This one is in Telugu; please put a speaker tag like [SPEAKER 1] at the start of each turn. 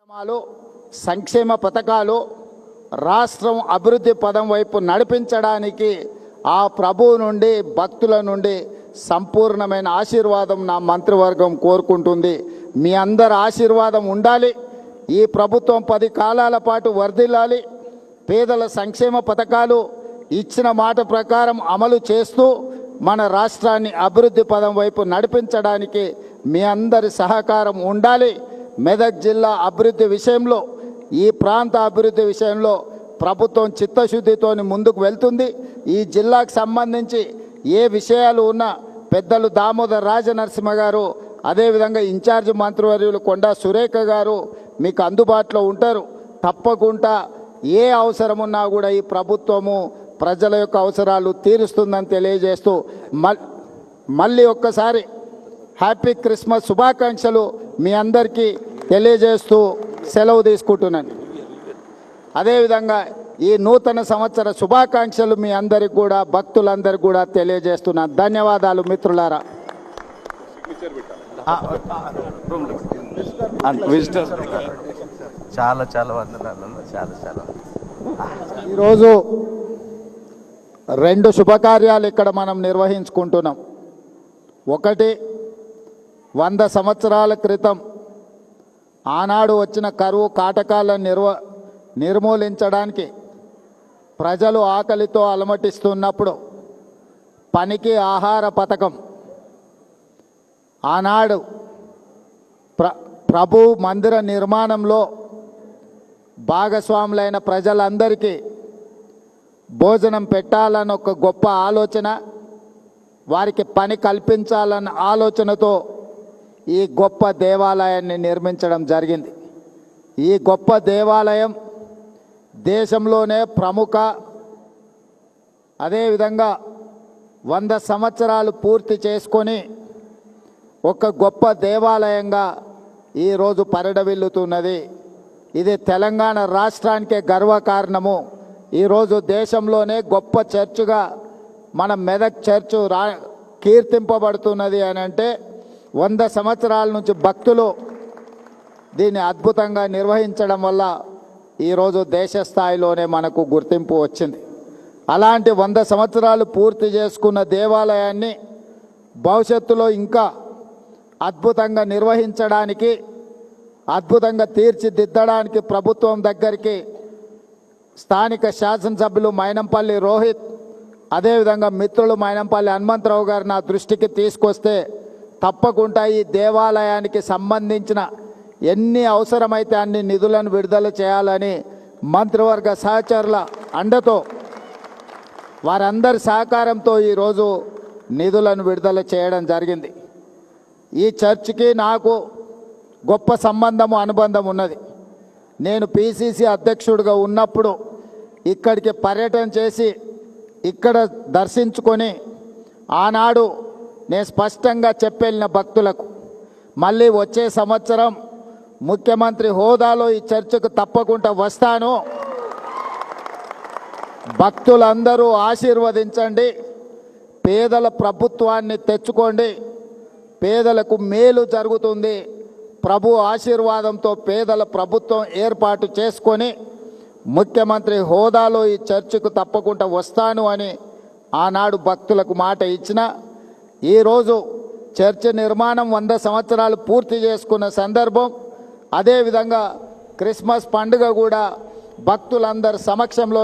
[SPEAKER 1] కార్యక్రమాలు సంక్షేమ పథకాలు రాష్ట్రం అభివృద్ధి పదం వైపు నడిపించడానికి ఆ ప్రభువు నుండి భక్తుల నుండి సంపూర్ణమైన ఆశీర్వాదం నా మంత్రివర్గం కోరుకుంటుంది. మీ అందరి ఆశీర్వాదం ఉండాలి. ఈ ప్రభుత్వం 10 కాలాల పాటు వర్ధిల్లాలి. పేదల సంక్షేమ పథకాలు ఇచ్చిన మాట ప్రకారం అమలు చేస్తూ మన రాష్ట్రాన్ని అభివృద్ధి పదం వైపు నడిపించడానికి మీ అందరి సహకారం ఉండాలి. మెదక్ జిల్లా అభివృద్ధి విషయంలో, ఈ ప్రాంత అభివృద్ధి విషయంలో ప్రభుత్వం చిత్తశుద్ధితో ముందుకు వెళ్తుంది. ఈ జిల్లాకు సంబంధించి ఏ విషయాలు ఉన్నా పెద్దలు దామోదర్ రాజనరసింహ గారు, అదేవిధంగా ఇన్ఛార్జ్ మంత్రివర్యులు కొండా సురేఖ గారు మీకు అందుబాటులో ఉంటారు. తప్పకుండా ఏ అవసరం ఉన్నా కూడా ఈ ప్రభుత్వము ప్రజల యొక్క అవసరాలు తీరుస్తుందని తెలియజేస్తూ మళ్ళీ ఒక్కసారి హ్యాపీ క్రిస్మస్ శుభాకాంక్షలు మీ అందరికీ తెలియజేస్తూ సెలవు తీసుకుంటున్నాను. అదేవిధంగా ఈ నూతన సంవత్సర శుభాకాంక్షలు మీ అందరికి కూడా, భక్తులందరికీ కూడా తెలియజేస్తున్నాను. ధన్యవాదాలు మిత్రులారా.
[SPEAKER 2] చాలా చాలా వందనాలు. చాలా
[SPEAKER 1] ఈరోజు 2 శుభకార్యాలు ఇక్కడ మనం నిర్వహించుకుంటున్నాం. ఒకటి, 100 సంవత్సరాల క్రితం ఆనాడు వచ్చిన కరువు కాటకాలను నిర్మూలించడానికి ప్రజలు ఆకలితో అలమటిస్తున్నప్పుడు పనికి ఆహార పథకం ఆనాడు ప్రభు మందిర నిర్మాణంలో భాగస్వాములైన ప్రజలందరికీ భోజనం పెట్టాలని ఒక గొప్ప ఆలోచన, వారికి పని కల్పించాలన్న ఆలోచనతో ఈ గొప్ప దేవాలయాన్ని నిర్మించడం జరిగింది. ఈ గొప్ప దేవాలయం దేశంలోనే ప్రముఖ, అదేవిధంగా 100 సంవత్సరాలు పూర్తి చేసుకొని ఒక గొప్ప దేవాలయంగా ఈరోజు పరిడవిల్లుతున్నది. ఇది తెలంగాణ రాష్ట్రానికే గర్వకారణము. ఈరోజు దేశంలోనే గొప్ప చర్చుగా మన మెదక్ చర్చు కీర్తింపబడుతున్నది అని అంటే 100 సంవత్సరాల నుంచి భక్తులు దీన్ని అద్భుతంగా నిర్వహించడం వల్ల ఈరోజు దేశ స్థాయిలోనే మనకు గుర్తింపు వచ్చింది. అలాంటి 100 సంవత్సరాలు పూర్తి చేసుకున్న దేవాలయాన్ని భవిష్యత్తులో ఇంకా అద్భుతంగా నిర్వహించడానికి, అద్భుతంగా తీర్చిదిద్దడానికి ప్రభుత్వం దగ్గరికి స్థానిక శాసనసభ్యులు మైనంపల్లి రోహిత్, అదేవిధంగా మిత్రులు మైనంపల్లి హనుమంతరావు గారు నా దృష్టికి తీసుకొస్తే తప్పకుండా ఈ దేవాలయానికి సంబంధించిన ఎన్ని అవసరమైతే అన్ని నిధులను విడుదల చేయాలని మంత్రివర్గ సహచరుల అండతో, వారందరి సహకారంతో ఈరోజు నిధులను విడుదల చేయడం జరిగింది. ఈ చర్చికి నాకు గొప్ప సంబంధము, అనుబంధం ఉన్నది. నేను పిసిసి అధ్యక్షుడిగా ఉన్నప్పుడు ఇక్కడికి పర్యటన చేసి ఇక్కడ దర్శించుకొని ఆనాడు నేను స్పష్టంగా చెప్పెళ్ళిన భక్తులకు, మళ్ళీ వచ్చే సంవత్సరం ముఖ్యమంత్రి హోదాలో ఈ చర్చకు తప్పకుండా వస్తాను, భక్తులందరూ ఆశీర్వదించండి, పేదల ప్రభుత్వాన్ని తెచ్చుకోండి, పేదలకు మేలు జరుగుతుంది, ప్రభు ఆశీర్వాదంతో పేదల ప్రభుత్వం ఏర్పాటు చేసుకొని ముఖ్యమంత్రి హోదాలో ఈ చర్చకు తప్పకుండా వస్తాను అని ఆనాడు భక్తులకు మాట ఇచ్చిన. ఈరోజు చర్చ్ నిర్మాణం 100 సంవత్సరాలు పూర్తి చేసుకున్న సందర్భం, అదేవిధంగా క్రిస్మస్ పండుగ కూడా భక్తులందరి సమక్షంలో